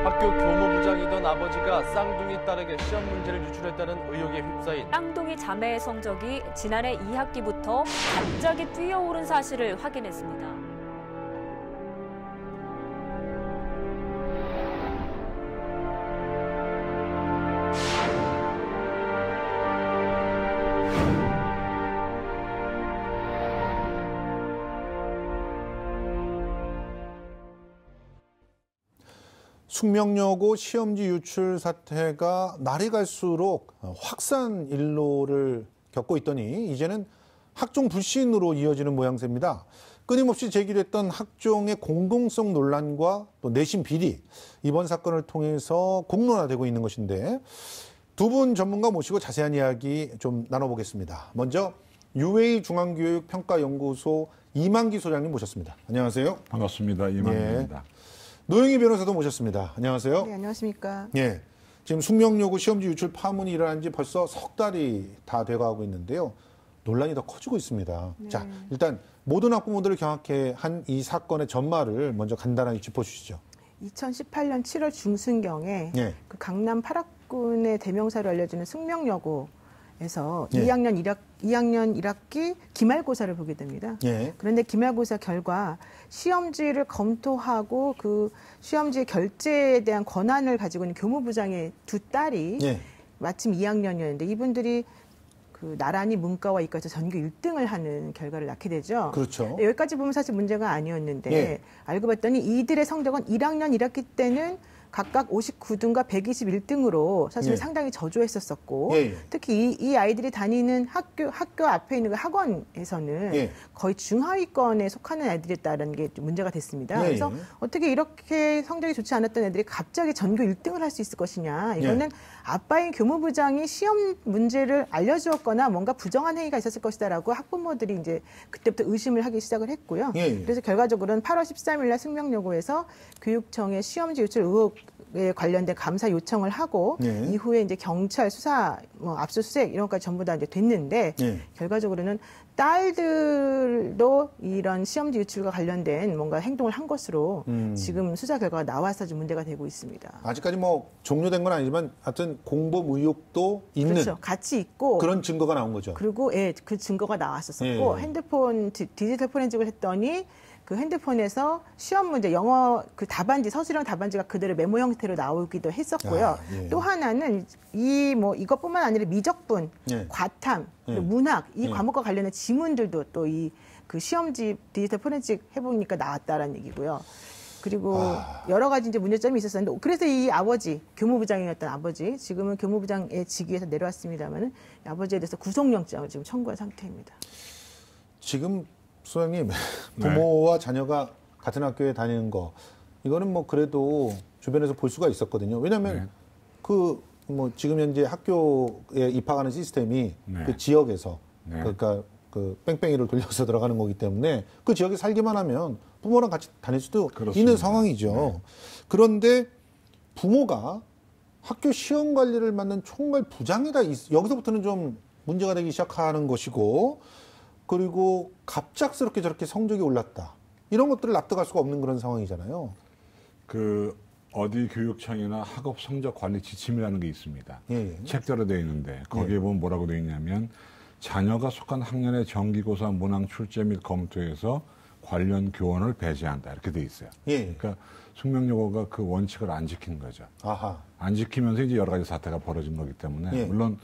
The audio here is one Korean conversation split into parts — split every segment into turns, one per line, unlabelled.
학교 교무부장이던 아버지가 쌍둥이 딸에게 시험 문제를 유출했다는 의혹에 휩싸인
쌍둥이 자매의 성적이 지난해 2학기부터 갑자기 뛰어오른 사실을 확인했습니다.
숙명여고 시험지 유출 사태가 날이 갈수록 확산 일로를 겪고 있더니 이제는 학종 불신으로 이어지는 모양새입니다. 끊임없이 제기됐던 학종의 공공성 논란과 또 내신 비리, 이번 사건을 통해서 공론화되고 있는 것인데 두 분 전문가 모시고 자세한 이야기 좀 나눠보겠습니다. 먼저 UA 중앙교육평가연구소 이만기 소장님 모셨습니다. 안녕하세요.
반갑습니다. 이만기입니다.
노영희 변호사도 모셨습니다. 안녕하세요.
네, 안녕하십니까.
예. 지금 숙명여고 시험지 유출 파문이 일어난 지 벌써 석 달이 다 돼가고 있는데요. 논란이 더 커지고 있습니다.
네.
자, 일단 모든 학부모들을 경악해 한 이 사건의 전말을 먼저 간단하게 짚어주시죠.
2018년 7월 중순경에
예.
그 강남 8학군의 대명사로 알려지는 숙명여고에서
예.
2학년 1학기 기말고사를 보게 됩니다.
예.
그런데 기말고사 결과 시험지를 검토하고 그 시험지의 결제에 대한 권한을 가지고 있는 교무부장의 두 딸이
예.
마침 2학년이었는데 이분들이 그 나란히 문과와 이과에서 전교 1등을 하는 결과를 낳게 되죠.
그렇죠.
네, 여기까지 보면 사실 문제가 아니었는데
예.
알고 봤더니 이들의 성적은 1학년 1학기 때는 각각 59등과 121등으로 사실
예.
상당히 저조했었었고
예.
특히 이 아이들이 다니는 학교 앞에 있는 그 학원에서는
예.
거의 중하위권에 속하는 애들이었다는 게 좀 문제가 됐습니다.
예.
그래서 어떻게 이렇게 성적이 좋지 않았던 애들이 갑자기 전교 1등을 할 수 있을 것이냐. 이거는
예.
아빠인 교무부장이 시험 문제를 알려주었거나 뭔가 부정한 행위가 있었을 것이다라고 학부모들이 이제 그때부터 의심을 하기 시작을 했고요.
예.
그래서 결과적으로는 8월 13일 날 숙명여고에서 교육청에 시험지 유출 의혹에 관련된 감사 요청을 하고
예.
이후에 이제 경찰 수사, 압수수색 이런 것까지 전부 다 이제 됐는데
예.
결과적으로는 딸들도 이런 시험지 유출과 관련된 뭔가 행동을 한 것으로 지금 수사 결과가 나와서 좀 문제가 되고 있습니다.
아직까지 뭐 종료된 건 아니지만 하여튼 공범 의혹도 있는
그렇죠. 같이 있고
그런 증거가 나온 거죠.
그리고 그 증거가 나왔었고
예.
핸드폰 디지털 포렌식을 했더니 그 핸드폰에서 시험 문제 영어 그 답안지 서술형 답안지가 그대로 메모 형태로 나오기도 했었고요.
예.
또 하나는 이것뿐만 아니라 미적분,
예.
과탐,
예.
문학 이
예.
과목과 관련된 지문들도 또 그 시험지 디지털 포렌식 해보니까 나왔다라는 얘기고요. 그리고 여러 가지 이제 문제점이 있었었는데 그래서 이 아버지 교무부장이었던 아버지 지금은 교무부장의 직위에서 내려왔습니다만은 아버지에 대해서 구속영장을 지금 청구한 상태입니다.
지금 소장님 부모와 자녀가 같은 학교에 다니는 거 이거는 뭐 그래도 주변에서 볼 수가 있었거든요. 왜냐하면 그 뭐 지금 현재 학교에 입학하는 시스템이 그 지역에서 그러니까 그 뺑뺑이를 돌려서 들어가는 거기 때문에 그 지역에 살기만 하면 부모랑 같이 다닐 수도
그렇습니다.
있는 상황이죠. 그런데 부모가 학교 시험 관리를 맡는 총괄 부장이다. 여기서부터는 좀 문제가 되기 시작하는 것이고 그리고 갑작스럽게 저렇게 성적이 올랐다. 이런 것들을 납득할 수가 없는 그런 상황이잖아요.
어디 교육청이나 학업 성적 관리 지침이라는 게 있습니다.
예.
책대로 되어 있는데 거기에 보면 뭐라고 되어 있냐면 자녀가 속한 학년의 정기고사 문항 출제 및 검토에서 관련 교원을 배제한다. 이렇게 되어 있어요.
예.
그러니까 숙명여고가 그 원칙을 안 지킨 거죠.
아하.
안 지키면서 이제 여러 가지 사태가 벌어진 거기 때문에
예.
물론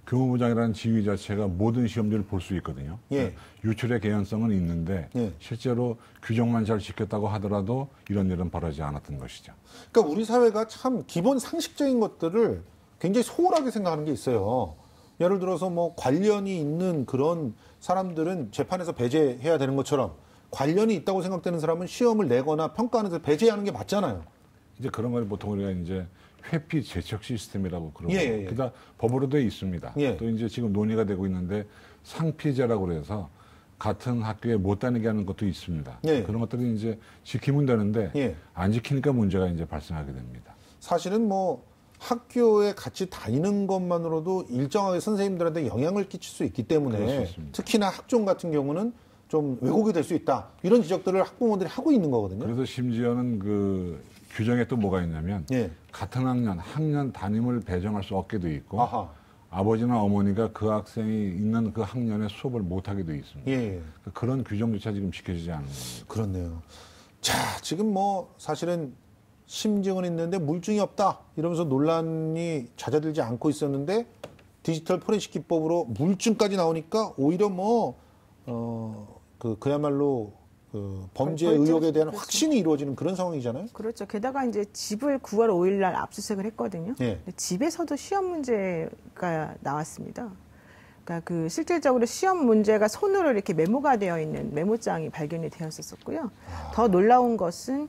교무부장이라는 지위 자체가 모든 시험지를 볼 수 있거든요.
예.
유출의 개연성은 있는데
예.
실제로 규정만 잘 지켰다고 하더라도 이런 일은 벌어지지 않았던 것이죠.
그러니까 우리 사회가 참 기본 상식적인 것들을 굉장히 소홀하게 생각하는 게 있어요. 예를 들어서 뭐 관련이 있는 그런 사람들은 재판에서 배제해야 되는 것처럼 관련이 있다고 생각되는 사람은 시험을 내거나 평가하는 데서 배제하는 게 맞잖아요.
이제 그런 걸 보통 우리가 이제 회피 제척 시스템이라고 그러고
예.
그다 법으로 돼 있습니다.
예.
또 이제 지금 논의가 되고 있는데 상피제라고 그래서 같은 학교에 못 다니게 하는 것도 있습니다.
예.
그런 것들이 이제 지키면 되는데
예.
안 지키니까 문제가 이제 발생하게 됩니다.
사실은 뭐 학교에 같이 다니는 것만으로도 일정하게 선생님들한테 영향을 끼칠 수 있기 때문에
그럴 수 있습니다.
특히나 학종 같은 경우는 좀 왜곡이 될 수 있다. 이런 지적들을 학부모들이 하고 있는 거거든요.
그래서 심지어는 그 규정에 또 뭐가 있냐면
예.
같은 학년 담임을 배정할 수 없게 돼 있고
아하.
아버지나 어머니가 그 학생이 있는 그 학년에 수업을 못하게 돼 있습니다.
예.
그런 규정조차 지금 지켜지지 않은 겁니다.
그렇네요. 자, 지금 뭐 사실은 심증은 있는데 물증이 없다 이러면서 논란이 잦아들지 않고 있었는데 디지털 포렌식 기법으로 물증까지 나오니까 오히려 그야말로 그 범죄 의혹에 대한
그렇죠.
확신이 이루어지는 그런 상황이잖아요.
그렇죠. 게다가 이제 집을 9월 5일 날 압수수색을 했거든요.
예.
근데 집에서도 시험 문제가 나왔습니다. 그러니까 그 실질적으로 시험 문제가 손으로 이렇게 메모가 되어 있는 메모장이 발견이 되었었고요. 더 놀라운 것은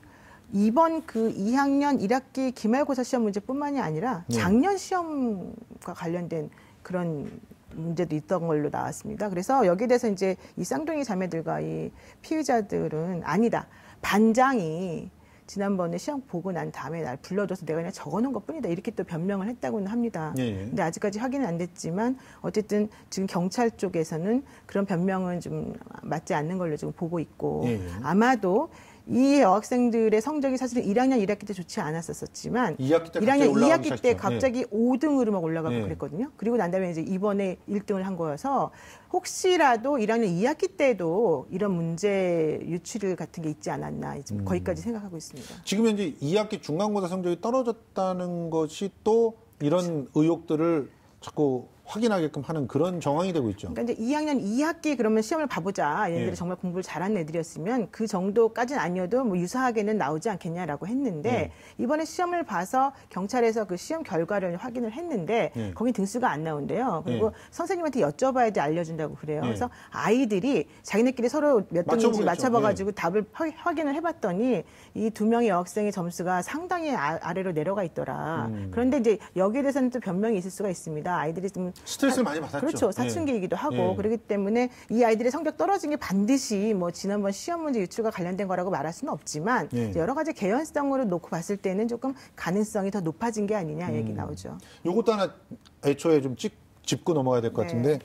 이번 그 2학년 1학기 기말고사 시험 문제뿐만이 아니라 작년 시험과 관련된 그런 문제도 있던 걸로 나왔습니다. 그래서 여기에 대해서 이제 이 쌍둥이 자매들과 이 피의자들은 아니다. 반장이 지난번에 시험 보고 난 다음에 날 불러줘서 내가 그냥 적어놓은 것뿐이다. 이렇게 또 변명을 했다고는 합니다.
예.
근데 아직까지 확인은 안 됐지만 어쨌든 지금 경찰 쪽에서는 그런 변명은 좀 맞지 않는 걸로 지금 보고 있고
예.
아마도 이 여학생들의 성적이 사실은 1학년 1학기 때 좋지 않았었지만
2학기 때
1학년 2학기 때
시작했죠.
갑자기 5등으로 막 올라가고
예.
그랬거든요. 그리고 난 다음에 이제 이번에 1등을 한 거여서 혹시라도 1학년 2학기 때도 이런 문제 유출 같은 게 있지 않았나 지금 거기까지 생각하고 있습니다.
지금 현재 2학기 중간고사 성적이 떨어졌다는 것이 또 이런 의혹들을 자꾸 확인하게끔 하는 그런 정황이 되고 있죠.
그러니까 이제 2학년 2학기 그러면 시험을 봐보자. 얘네들이
예.
정말 공부를 잘하는 애들이었으면 그 정도까지는 아니어도 뭐 유사하게는 나오지 않겠냐라고 했는데 이번에 시험을 봐서 경찰에서 그 시험 결과를 확인을 했는데
예.
거기 등수가 안 나온대요. 그리고
예.
선생님한테 여쭤봐야 돼 알려준다고 그래요.
예.
그래서 아이들이 자기네끼리 서로 몇 등인지
맞춰보겠죠.
맞춰봐가지고 답을 확인을 해봤더니 이 두 명의 여학생의 점수가 상당히 아래로 내려가 있더라. 그런데 이제 여기에 대해서는 또 변명이 있을 수가 있습니다. 아이들이 좀
스트레스를 많이 받았죠.
그렇죠. 사춘기이기도 하고
예.
그렇기 때문에 이 아이들의 성적 떨어진 게 반드시 뭐 지난번 시험 문제 유출과 관련된 거라고 말할 수는 없지만
예.
이제 여러 가지 개연성으로 놓고 봤을 때는 조금 가능성이 더 높아진 게 아니냐 얘기 나오죠.
요것도 하나 애초에 좀 짚고 넘어가야 될 것
네.
같은데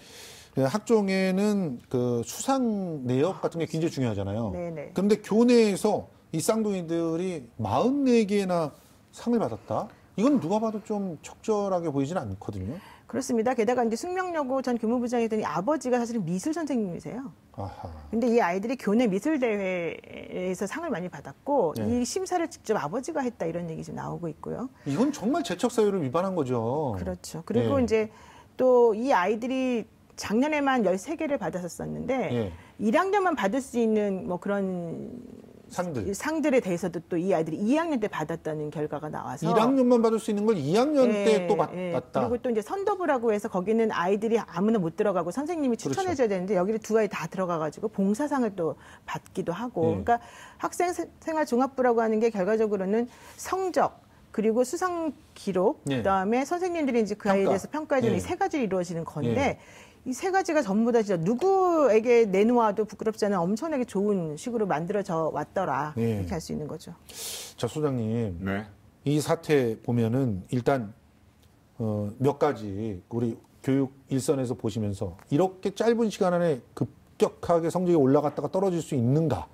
학종에는 그 수상 내역 같은 게 굉장히 중요하잖아요.
네네.
그런데 교내에서 이 쌍둥이들이 44개나 상을 받았다? 이건 누가 봐도 좀 적절하게 보이지는 않거든요.
그렇습니다. 게다가 이제 숙명여고 전 교무부장이더니 아버지가 사실은 미술 선생님이세요.
아하.
근데 이 아이들이 교내 미술 대회에서 상을 많이 받았고
네.
이 심사를 직접 아버지가 했다 이런 얘기 좀 나오고 있고요.
이건 정말 재척 사유를 위반한 거죠.
그렇죠. 그리고
예.
이제 또 이 아이들이 작년에만 13개를 받았었는데
예.
1학년만 받을 수 있는 뭐 그런
상들.
상들에 대해서도 또 이 아이들이 2학년 때 받았다는 결과가 나와서
1학년만 받을 수 있는 걸 2학년 때 또 받았다.
그리고 또 이제 선더부라고 해서 거기는 아이들이 아무나 못 들어가고 선생님이 추천해줘야 되는데 여기를 두 아이 다 들어가가지고 봉사상을 또 받기도 하고 그러니까 학생생활 종합부라고 하는 게 결과적으로는 성적 그리고 수상 기록
예.
그다음에 선생님들이 이제 그 아이에
평가.
대해서 평가해주는
예.
이 세 가지로 이루어지는 건데
예.
이 세 가지가 전부 다 진짜 누구에게 내놓아도 부끄럽지 않은 엄청나게 좋은 식으로 만들어져 왔더라
예.
이렇게 할 수 있는 거죠.
자, 소장님.
네.
이 사태 보면은 일단 몇 가지 우리 교육 일선에서 보시면서 이렇게 짧은 시간 안에 급격하게 성적이 올라갔다가 떨어질 수 있는가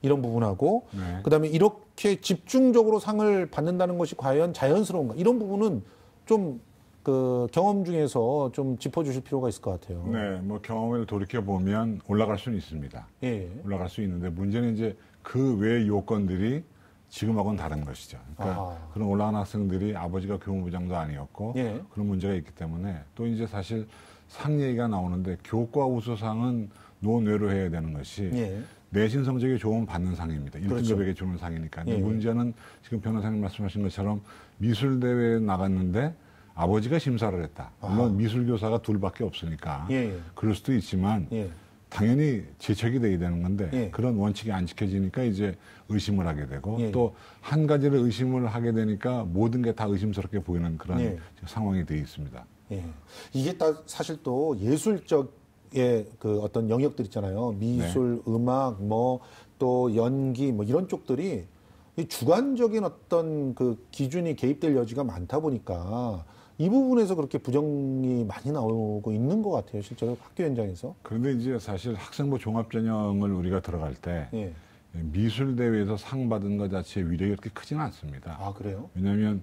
이런 부분하고
네.
그다음에 이렇게 집중적으로 상을 받는다는 것이 과연 자연스러운가 이런 부분은 좀 그 경험 중에서 좀 짚어주실 필요가 있을 것 같아요.
네, 뭐 경험을 돌이켜 보면 올라갈 수는 있습니다.
예.
올라갈 수 있는데 문제는 이제 그 외의 요건들이 지금하고는 다른 것이죠. 그러니까
아하.
그런 올라간 학생들이 아버지가 교무부장도 아니었고
예.
그런 문제가 있기 때문에 또 이제 사실 상 얘기가 나오는데 교과 우수상은 논외로 해야 되는 것이
예.
내신 성적이 좋으면 받는 상입니다. 1등급에게
그렇죠.
주는 상이니까.
예.
근데 문제는 지금 변호사님 말씀하신 것처럼 미술대회에 나갔는데 아버지가 심사를 했다. 물론 미술교사가 둘밖에 없으니까
예.
그럴 수도 있지만
예.
당연히 제척이 돼야 되는 건데
예.
그런 원칙이 안 지켜지니까 이제 의심을 하게 되고
예.
또 한 가지를 의심을 하게 되니까 모든 게 다 의심스럽게 보이는 그런
예.
상황이 되어 있습니다.
예. 이게 사실 또 예술적의 그 어떤 영역들 있잖아요. 미술, 음악, 뭐 또 연기, 뭐 이런 쪽들이 이 주관적인 어떤 그 기준이 개입될 여지가 많다 보니까 이 부분에서 그렇게 부정이 많이 나오고 있는 것 같아요. 실제로 학교 현장에서.
그런데 이제 사실 학생부 종합전형을 우리가 들어갈 때
예.
미술대회에서 상 받은 것 자체의 위력이 그렇게 크지는 않습니다.
아, 그래요?
왜냐하면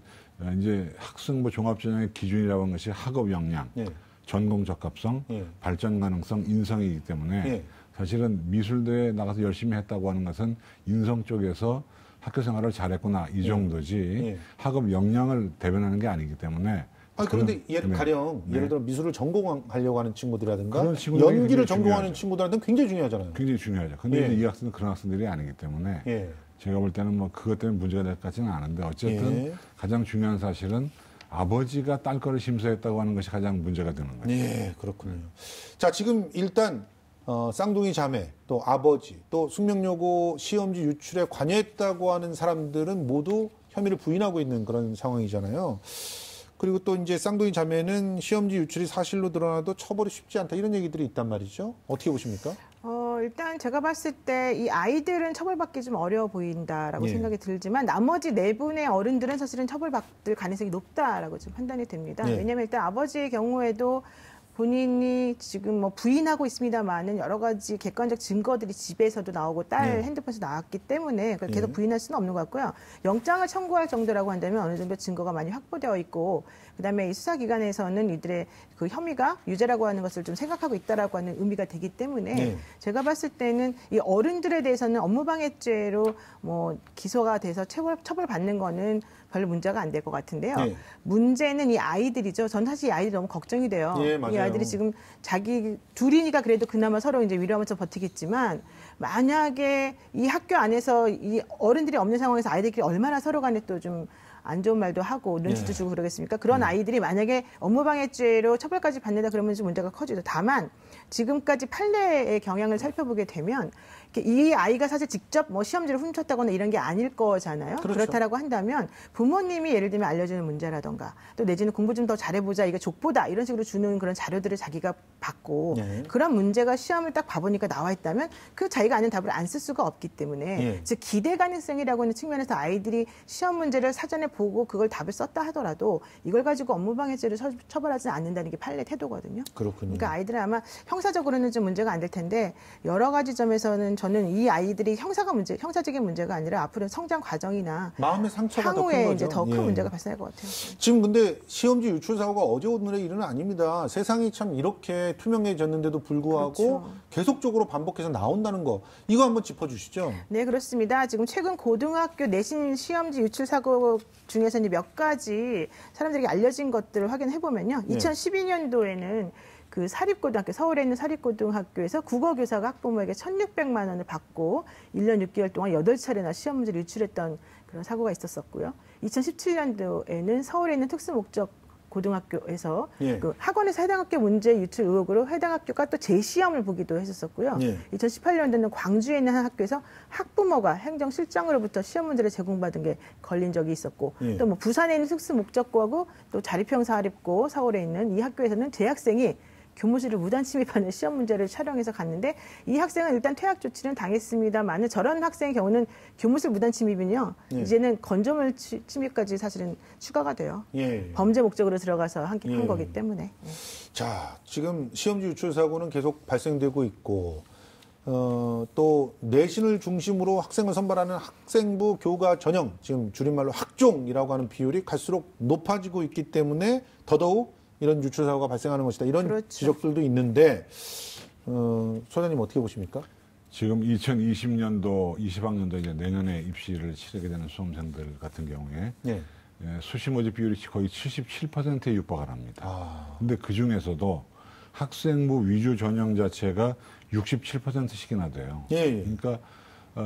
이제 학생부 종합전형의 기준이라고 하는 것이 학업 역량,
예.
전공 적합성,
예.
발전 가능성, 인성이기 때문에
예.
사실은 미술대회에 나가서 열심히 했다고 하는 것은 인성 쪽에서 학교 생활을 잘했구나 이 정도지
예.
학업 역량을 대변하는 게 아니기 때문에.
아, 그런데
네.
가령
네.
예를 들어 미술을 전공하려고 하는 친구들이라든가
그런 친구들이
연기를
굉장히
전공하는
중요하죠.
친구들한테는 굉장히 중요하잖아요.
굉장히 중요하죠. 근데
예.
이제 이 학생은 그런 학생들이 아니기 때문에
예.
제가 볼 때는 뭐 그것 때문에 문제가 될 것 같지는 않은데 어쨌든
예.
가장 중요한 사실은 아버지가 딸 거를 심사했다고 하는 것이 가장 문제가 되는 거죠.
예, 그렇군요. 자, 지금 일단 쌍둥이 자매, 또 아버지, 또 숙명여고 시험지 유출에 관여했다고 하는 사람들은 모두 혐의를 부인하고 있는 그런 상황이잖아요. 그리고 또 이제 쌍둥이 자매는 시험지 유출이 사실로 드러나도 처벌이 쉽지 않다 이런 얘기들이 있단 말이죠. 어떻게 보십니까?
일단 제가 봤을 때 이 아이들은 처벌받기 좀 어려워 보인다라고
예.
생각이 들지만 나머지 네 분의 어른들은 사실은 처벌받을 가능성이 높다라고 좀 판단이 됩니다.
예.
왜냐하면 일단 아버지의 경우에도 본인이 지금 뭐 부인하고 있습니다만은 여러 가지 객관적 증거들이 집에서도 나오고 딸
네.
핸드폰에서 나왔기 때문에 그걸 계속
네.
부인할 수는 없는 것 같고요. 영장을 청구할 정도라고 한다면 어느 정도 증거가 많이 확보되어 있고 그다음에 이 수사기관에서는 이들의 그 혐의가 유죄라고 하는 것을 좀 생각하고 있다라고 하는 의미가 되기 때문에
네.
제가 봤을 때는 이 어른들에 대해서는 업무방해죄로 뭐 기소가 돼서 처벌받는 거는 별로 문제가 안 될 것 같은데요.
네.
문제는 이 아이들이죠. 전 사실 이 아이들이 너무 걱정이 돼요.
예, 맞아요.
이 아이들이 지금 자기 둘이니까 그래도 그나마 서로 이제 위로하면서 버티겠지만 만약에 이 학교 안에서 이 어른들이 없는 상황에서 아이들끼리 얼마나 서로 간에 또 좀 안 좋은 말도 하고 눈치도
예.
주고 그러겠습니까? 그런 아이들이 만약에 업무방해죄로 처벌까지 받는다 그러면 좀 문제가 커지죠. 다만 지금까지 판례의 경향을 살펴보게 되면 이 아이가 사실 직접 뭐 시험지를 훔쳤다거나 이런 게 아닐 거잖아요.
그렇죠.
그렇다라고 한다면 부모님이 예를 들면 알려주는 문제라던가 또 내지는 공부 좀 더 잘해보자 이거 족보다 이런 식으로 주는 그런 자료들을 자기가 받고
네.
그런 문제가 시험을 딱 봐보니까 나와 있다면 그 자기가 아는 답을 안 쓸 수가 없기 때문에
예.
즉 기대 가능성이라고 하는 측면에서 아이들이 시험 문제를 사전에 보고 그걸 답을 썼다 하더라도 이걸 가지고 업무방해죄를 처벌하지는 않는다는 게 판례 태도거든요.
그렇군요.
그러니까 아이들은 아마 형사적으로는 좀 문제가 안 될 텐데 여러 가지 점에서는 저는 이 아이들이 형사적인 문제가 아니라 앞으로 성장 과정이나
마음의 상처가 더 큰
향후에
거죠.
이제 더 큰
예.
문제가 발생할 것 같아요.
지금 근데 시험지 유출 사고가 어제 오늘의 일은 아닙니다. 세상이 참 이렇게 투명해졌는데도 불구하고
그렇죠.
계속적으로 반복해서 나온다는 거 이거 한번 짚어주시죠.
네, 그렇습니다. 지금 최근 고등학교 내신 시험지 유출 사고 중에서 이제 몇 가지 사람들에게 알려진 것들을 확인해 보면요.
네.
2012년도에는 그 사립고등학교, 서울에 있는 사립고등학교에서 국어교사가 학부모에게 1,600만 원을 받고 1년 6개월 동안 8차례나 시험 문제를 유출했던 그런 사고가 있었었고요. 2017년도에는 서울에 있는 특수목적 고등학교에서
예.
그 학원에서 해당 학교 문제 유출 의혹으로 해당 학교가 또 재시험을 보기도 했었었고요.
예.
2018년도에는 광주에 있는 한 학교에서 학부모가 행정실장으로부터 시험 문제를 제공받은 게 걸린 적이 있었고
예.
또 뭐 부산에 있는 특수목적고하고 또 자립형 사립고 서울에 있는 이 학교에서는 재학생이 교무실을 무단 침입하는 시험 문제를 촬영해서 갔는데 이 학생은 일단 퇴학 조치는 당했습니다만 저런 학생의 경우는 교무실 무단 침입은요.
예.
이제는 건조물 침입까지 사실은 추가가 돼요.
예.
범죄 목적으로 들어가서 한
예.
거기 때문에.
자, 지금 시험지 유출 사고는 계속 발생되고 있고 또 내신을 중심으로 학생을 선발하는 학생부 교과 전형, 지금 줄임말로 학종이라고 하는 비율이 갈수록 높아지고 있기 때문에 더더욱 이런 유출 사고가 발생하는 것이다. 이런
그렇죠.
지적들도 있는데 소장님 어떻게 보십니까?
지금 2020년도, 20학년도 이제 내년에 입시를 치르게 되는 수험생들 같은 경우에
예.
수시 모집 비율이 거의 77%에 육박을 합니다.
아.
근데 그 중에서도 학생부 위주 전형 자체가 67%씩이나 돼요.
예, 예.
그러니까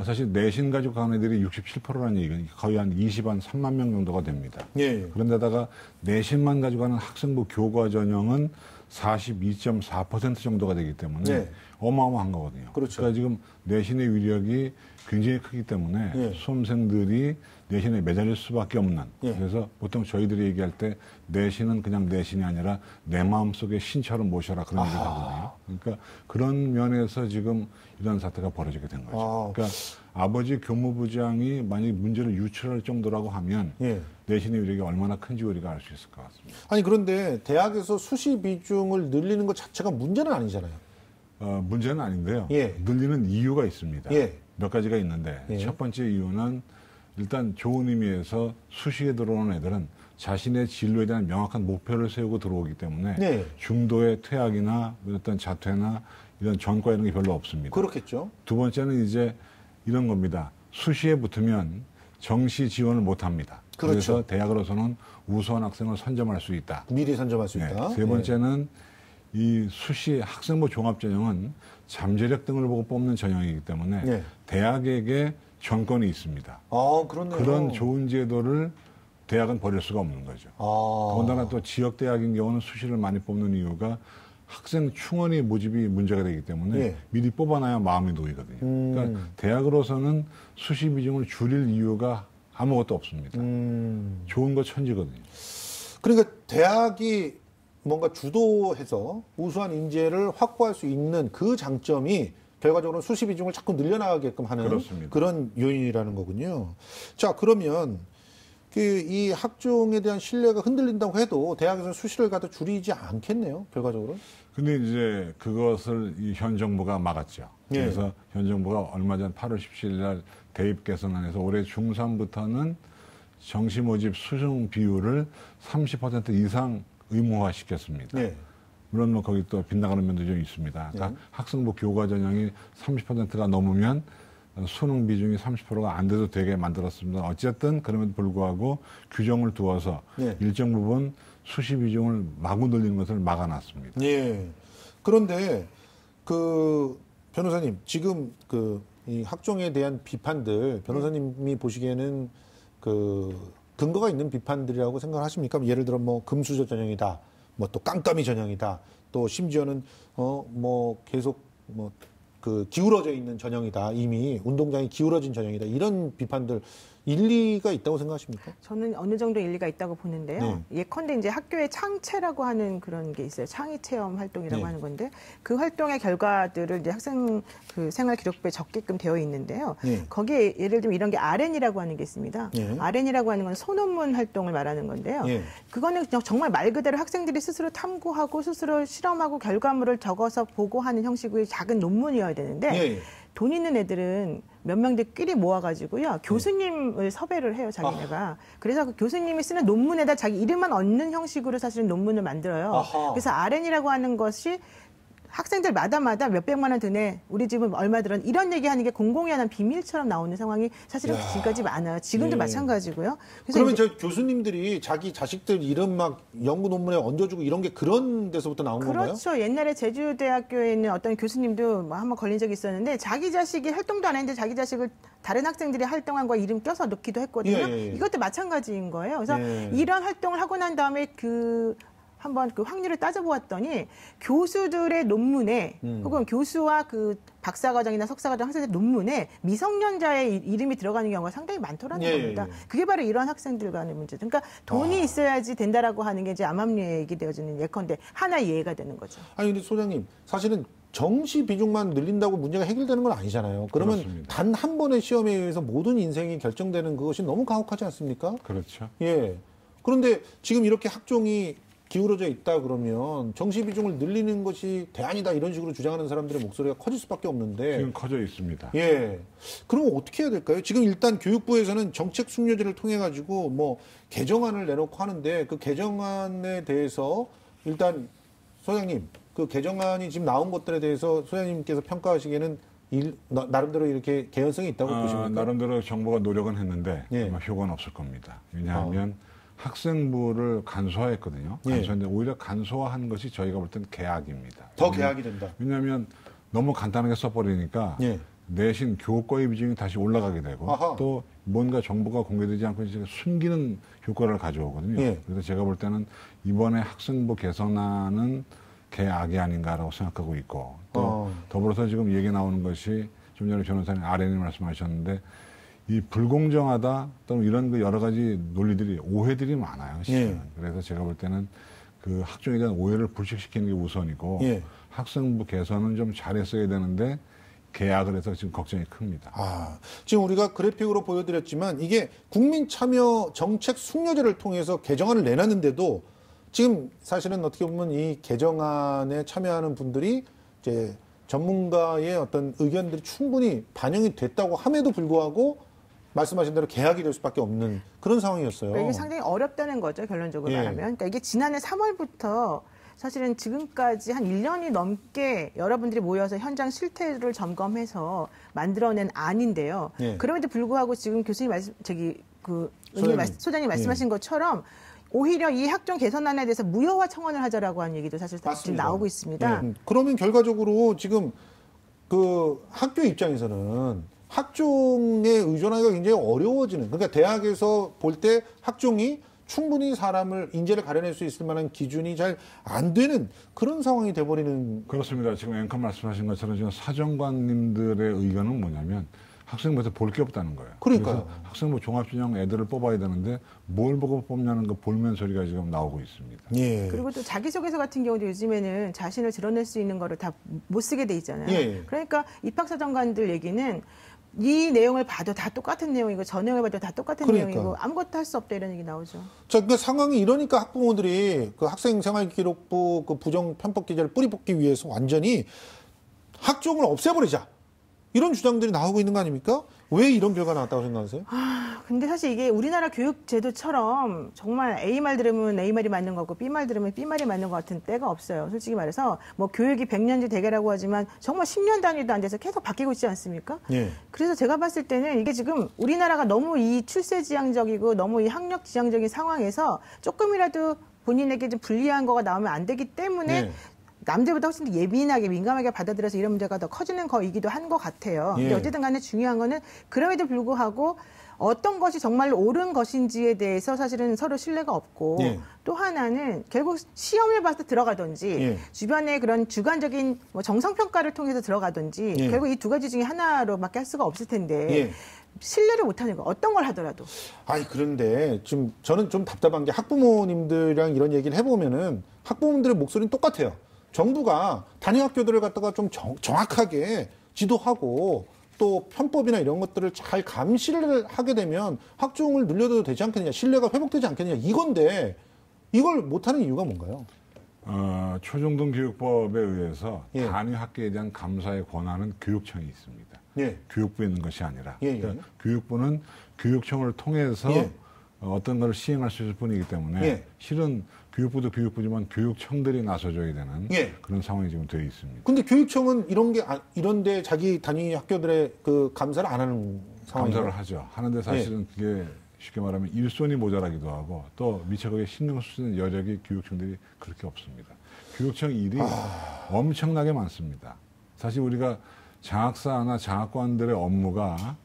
사실 내신 가지고 가는 애들이 67%라는 얘기는 거의 한 3만 명 정도가 됩니다.
예.
그런데다가 내신만 가지고 가는 학생부 교과 전형은 42.4% 정도가 되기 때문에
네.
어마어마한 거거든요.
그렇죠.
그러니까 지금 내신의 위력이 굉장히 크기 때문에
예.
수험생들이 내신에 매달릴 수밖에 없는.
예.
그래서 보통 저희들이 얘기할 때 내신은 그냥 내신이 아니라 내 마음속에 신처럼 모셔라 그런 얘기를 하거든요. 그러니까 그런 면에서 지금 이런 사태가 벌어지게 된 거죠.
아.
그러니까 아버지 교무부장이 만약에 문제를 유출할 정도라고 하면
예.
내신의 위력이 얼마나 큰지 우리가 알 수 있을 것 같습니다.
아니 그런데 대학에서 수시 비중을 늘리는 것 자체가 문제는 아니잖아요.
문제는 아닌데요.
예.
늘리는 이유가 있습니다.
예.
몇 가지가 있는데
예.
첫 번째 이유는 일단 좋은 의미에서 수시에 들어오는 애들은 자신의 진로에 대한 명확한 목표를 세우고 들어오기 때문에
네.
중도의 퇴학이나 어떤 자퇴나 이런 전과 이런 게 별로 없습니다.
그렇겠죠.
두 번째는 이제 이런 겁니다. 수시에 붙으면 정시 지원을 못 합니다.
그렇죠.
그래서 대학으로서는 우수한 학생을 선점할 수 있다.
미리 선점할 수 있다.
세 번째는 이 수시 학생부 종합전형은 잠재력 등을 보고 뽑는 전형이기 때문에
네.
대학에게 전권이 있습니다.
아, 그렇네요.
그런 좋은 제도를 대학은 버릴 수가 없는 거죠. 더군다나 또 지역 대학인 경우는 수시를 많이 뽑는 이유가 학생 충원이 모집이 문제가 되기 때문에
예.
미리 뽑아놔야 마음이 놓이거든요. 그러니까 대학으로서는 수시 비중을 줄일 이유가 아무것도 없습니다. 좋은 거 천지거든요.
그러니까 대학이 뭔가 주도해서 우수한 인재를 확보할 수 있는 그 장점이 결과적으로 수시 비중을 자꾸 늘려나가게끔 하는
그렇습니다.
그런 요인이라는 거군요. 자, 그러면 이 학종에 대한 신뢰가 흔들린다고 해도 대학에서 수시를 가도 줄이지 않겠네요, 결과적으로.
근데 이제 그것을 이 현 정부가 막았죠.
예.
그래서 현 정부가 얼마 전 8월 17일 날 대입 개선안에서 올해 중3부터는 정시 모집 수능 비율을 30% 이상 의무화 시켰습니다.
네.
물론 뭐 거기 또 빗나가는 면도 좀 있습니다. 그러니까 학생부 교과 전형이 30%가 넘으면 수능 비중이 30%가 안 돼도 되게 만들었습니다. 어쨌든 그럼에도 불구하고 규정을 두어서
네.
일정 부분 수시 비중을 마구 늘리는 것을 막아놨습니다.
예. 그런데 그 변호사님 지금 이 학종에 대한 비판들 변호사님이 보시기에는 그 근거가 있는 비판들이라고 생각하십니까? 예를 들어 뭐 금수저 전형이다, 뭐 또 깜깜이 전형이다, 또 심지어는 뭐 계속 뭐 그 기울어져 있는 전형이다, 이미 운동장이 기울어진 전형이다, 이런 비판들 일리가 있다고 생각하십니까?
저는 어느 정도 일리가 있다고 보는데요.
네.
예컨대 이제 학교에 창체라고 하는 그런 게 있어요. 창의 체험 활동이라고
네.
하는 건데 그 활동의 결과들을 이제 학생 그 생활 기록부에 적게끔 되어 있는데요.
네.
거기에 예를 들면 이런 게 RN이라고 하는 게 있습니다.
네.
RN이라고 하는 건 소논문 활동을 말하는 건데요.
네.
그거는 그냥 정말 말 그대로 학생들이 스스로 탐구하고 스스로 실험하고 결과물을 적어서 보고하는 형식의 작은 논문이어야 되는데
예.
돈 있는 애들은 몇 명들끼리 모아가지고요. 교수님을 섭외를 해요, 자기네가. 그래서 그 교수님이 쓰는 논문에다 자기 이름만 얹는 형식으로 사실은 논문을 만들어요.
아하.
그래서 RN이라고 하는 것이 학생들마다 몇백만 원 드네, 우리 집은 얼마 들었, 이런 얘기하는 게 공공이 하는 비밀처럼 나오는 상황이 사실은 지금까지 많아요. 지금도
예.
마찬가지고요. 그래서
그러면
이제
저 교수님들이 자기 자식들 이름 막 연구 논문에 얹어주고 이런 게 그런 데서부터 나온 건가요?
그렇죠. 옛날에 제주대학교에 있는 어떤 교수님도 뭐 한번 걸린 적이 있었는데 자기 자식이 활동도 안 했는데 자기 자식을 다른 학생들이 활동한 거에 이름 껴서 넣기도 했거든요.
예.
이것도 마찬가지인 거예요. 그래서
예.
이런 활동을 하고 난 다음에 한번 그 확률을 따져보았더니 교수들의 논문에 혹은 교수와 그 박사과정이나 석사과정 학생들 논문에 미성년자의 이름이 들어가는 경우가 상당히 많더라는
예.
겁니다. 그게 바로 이런 학생들 간의 문제죠. 그러니까 돈이 있어야지 된다라고 하는 게 이제 암암리에 얘기되어지는 예컨대 하나의 예가 되는 거죠.
아니 근데 소장님 사실은 정시 비중만 늘린다고 문제가 해결되는 건 아니잖아요. 그러면
그렇습니다.
단 한 번의 시험에 의해서 모든 인생이 결정되는 그것이 너무 가혹하지 않습니까?
그렇죠.
예. 그런데 지금 이렇게 학종이 기울어져 있다 그러면 정시 비중을 늘리는 것이 대안이다 이런 식으로 주장하는 사람들의 목소리가 커질 수밖에 없는데.
지금 커져 있습니다.
예. 그럼 어떻게 해야 될까요? 지금 일단 교육부에서는 정책 숙려제를 통해 가지고 뭐 개정안을 내놓고 하는데 그 개정안에 대해서 일단 소장님 그 개정안이 지금 나온 것들에 대해서 소장님께서 평가하시기에는 나름대로 이렇게 개연성이 있다고 보십니까?
나름대로 정부가 노력은 했는데
예.
아마 효과는 없을 겁니다. 왜냐하면 학생부를 간소화했거든요.
예.
간소했는데 오히려 간소화한 것이 저희가 볼 때는 개악입니다.
더 개혁이 된다.
왜냐하면 너무 간단하게 써버리니까
예.
내신 교과의 비중이 다시 올라가게 되고
아하.
또 뭔가 정보가 공개되지 않고 이제 숨기는 효과를 가져오거든요.
예.
그래서 제가 볼 때는 이번에 학생부 개선안은 개악이 아닌가라고 생각하고 있고 또 더불어서 지금 얘기 나오는 것이 좀 전에 변호사님 RN이 말씀하셨는데 이 불공정하다 또는 이런 그 여러 가지 논리들이 오해들이 많아요. 실은.
예.
그래서 제가 볼 때는 그 학종에 대한 오해를 불식시키는 게 우선이고
예.
학생부 개선은 좀 잘했어야 되는데 계약을 해서 지금 걱정이 큽니다.
지금 우리가 그래픽으로 보여드렸지만 이게 국민참여 정책 숙려제를 통해서 개정안을 내놨는데도 지금 사실은 어떻게 보면 이 개정안에 참여하는 분들이 이제 전문가의 어떤 의견들이 충분히 반영이 됐다고 함에도 불구하고 말씀하신 대로 계약이 될 수밖에 없는 그런 상황이었어요.
그러니까 이게 상당히 어렵다는 거죠, 결론적으로 말하면. 그러니까 이게 지난해 3월부터 사실은 지금까지 한 1년이 넘게 여러분들이 모여서 현장 실태를 점검해서 만들어낸 안인데요. 그럼에도 불구하고 지금 교수님 소장님 말씀하신 것처럼 오히려 이 학종 개선안에 대해서 무효화 청원을 하자라고 하는 얘기도 사실 지금 나오고 있습니다.
그러면 결과적으로 지금 그 학교 입장에서는 학종에 의존하기가 굉장히 어려워지는, 그러니까 대학에서 볼 때 학종이 충분히 사람을 인재를 가려낼 수 있을 만한 기준이 잘 안 되는 그런 상황이 돼버리는.
그렇습니다. 지금 앵커 말씀하신 것처럼 지금 사정관님들의 의견은 뭐냐면 학생부에서 볼 게 없다는 거예요.
그러니까요.
그래서 학생부 종합전형 애들을 뽑아야 되는데 뭘 보고 뽑냐는 그 볼멘 소리가 지금 나오고 있습니다.
그리고 또 자기소개서 같은 경우도 요즘에는 자신을 드러낼 수 있는 거를 다 못 쓰게 돼 있잖아요. 그러니까 입학사정관들 얘기는 이 내용을 봐도 다 똑같은 내용이고 저 내용을 봐도 다 똑같은 내용이고 아무것도 할 수 없다 이런 얘기 나오죠.
자, 그 상황이 이러니까 학부모들이 그 학생생활기록부 그 부정 편법 기재를 뿌리 뽑기 위해서 완전히 학종을 없애버리자 이런 주장들이 나오고 있는 거 아닙니까? 왜 이런 결과가 나왔다고 생각하세요?
근데 사실 이게 우리나라 교육 제도처럼 정말 A 말 들으면 A 말이 맞는 거 같고 B 말 들으면 B 말이 맞는 것 같은 때가 없어요. 솔직히 말해서 뭐 교육이 100년지 대계라고 하지만 정말 10년 단위도 안 돼서 계속 바뀌고 있지 않습니까? 그래서 제가 봤을 때는 이게 지금 우리나라가 너무 이 출세지향적이고 너무 이 학력지향적인 상황에서 조금이라도 본인에게 좀 불리한 거가 나오면 안 되기 때문에 남들보다 훨씬 더 예민하게 민감하게 받아들여서 이런 문제가 더 커지는 거이기도 한 것 같아요. 근데 어쨌든 간에 중요한 거는 그럼에도 불구하고 어떤 것이 정말 옳은 것인지에 대해서 사실은 서로 신뢰가 없고 또 하나는 결국 시험을 봐서 들어가든지 주변의 그런 주관적인 뭐 정성평가를 통해서 들어가든지 결국 이 두 가지 중에 하나로밖에 할 수가 없을 텐데 신뢰를 못하는 거 어떤 걸 하더라도.
그런데 지금 저는 좀 답답한 게 학부모님들이랑 이런 얘기를 해보면은 학부모님들의 목소리는 똑같아요. 정부가 단위학교들을 갖다가 좀 정확하게 지도하고 또 편법이나 이런 것들을 잘 감시를 하게 되면 학종을 늘려도 되지 않겠느냐, 신뢰가 회복되지 않겠느냐 이건데 이걸 못하는 이유가 뭔가요?
초중등교육법에 의해서 단위학교에 대한 감사의 권한은 교육청이 있습니다. 교육부에 있는 것이 아니라 그러니까 교육부는 교육청을 통해서 어떤 걸 시행할 수 있을 뿐이기 때문에 실은 교육부도 교육부지만 교육청들이 나서줘야 되는 그런 상황이 지금 되어 있습니다.
근데 교육청은 이런데 자기 단위 학교들의 그 감사를 안 하는 상황이에요?
감사를 하죠. 하는데 사실은 그게 쉽게 말하면 일손이 모자라기도 하고 또 미처 거기에 신경을 쓰는 여력이 교육청들이 그렇게 없습니다. 교육청 일이 엄청나게 많습니다. 사실 우리가 장학사나 장학관들의 업무가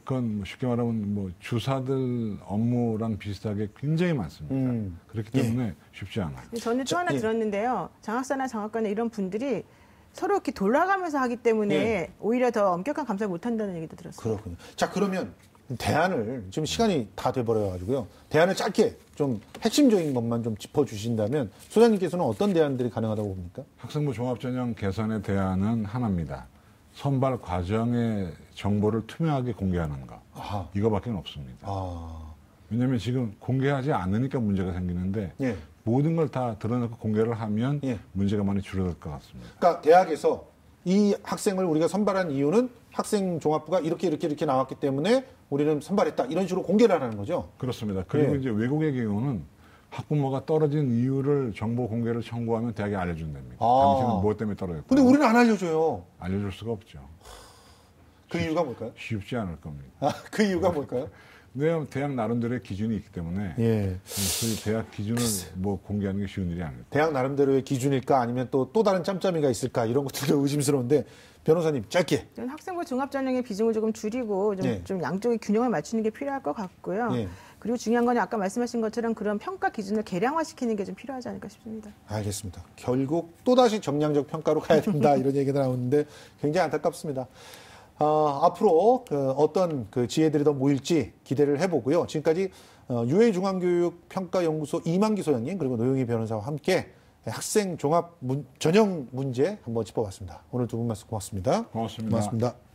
그건 쉽게 말하면 주사들 업무랑 비슷하게 굉장히 많습니다. 그렇기 때문에 쉽지 않아요.
저는 또 하나 들었는데요. 장학사나 장학관에 이런 분들이 서로 이렇게 돌아가면서 하기 때문에 오히려 더 엄격한 감사를 못한다는 얘기도 들었어요.
그렇군요. 자, 그러면 대안을 지금 시간이 다 돼버려가지고요. 대안을 짧게 좀 핵심적인 것만 좀 짚어주신다면 소장님께서는 어떤 대안들이 가능하다고 봅니까?
학생부 종합전형 개선의 대안은 하나입니다. 선발 과정의 정보를 투명하게 공개하는 것. 이거밖에 없습니다. 왜냐하면 지금 공개하지 않으니까 문제가 생기는데 모든 걸 다 드러내고 공개를 하면 문제가 많이 줄어들 것 같습니다.
그러니까 대학에서 이 학생을 우리가 선발한 이유는 학생 종합부가 이렇게 나왔기 때문에 우리는 선발했다. 이런 식으로 공개를 하는 거죠?
그렇습니다. 그리고 이제 외국의 경우는 학부모가 떨어진 이유를 정보 공개를 청구하면 대학에 알려준답니다. 당신은 무엇 때문에 떨어졌다.
근데 우리는 안 알려줘요.
알려줄 수가 없죠.
그 이유가 뭘까요?
쉽지 않을 겁니다.
그 이유가 뭘까요?
네, 대학 나름대로의 기준이 있기 때문에 소위 대학 기준을 공개하는 게 쉬운 일이 아닙니다.
대학 나름대로의 기준일까 아니면 또 다른 짬짬이가 있을까 이런 것들도 의심스러운데 변호사님 짧게.
저는 학생부 종합전형의 비중을 조금 줄이고 좀 양쪽의 균형을 맞추는 게 필요할 것 같고요. 그리고 중요한 건 아까 말씀하신 것처럼 그런 평가 기준을 개량화시키는 게 좀 필요하지 않을까 싶습니다.
알겠습니다. 결국 또다시 정량적 평가로 가야 된다 이런 얘기가 나오는데 굉장히 안타깝습니다. 앞으로 어떤 지혜들이 더 모일지 기대를 해보고요. 지금까지 UA중앙교육평가연구소 이만기 소장님 그리고 노영희 변호사와 함께 학생 종합 전형 문제 한번 짚어봤습니다. 오늘 두 분 말씀 고맙습니다.
고맙습니다.
고맙습니다.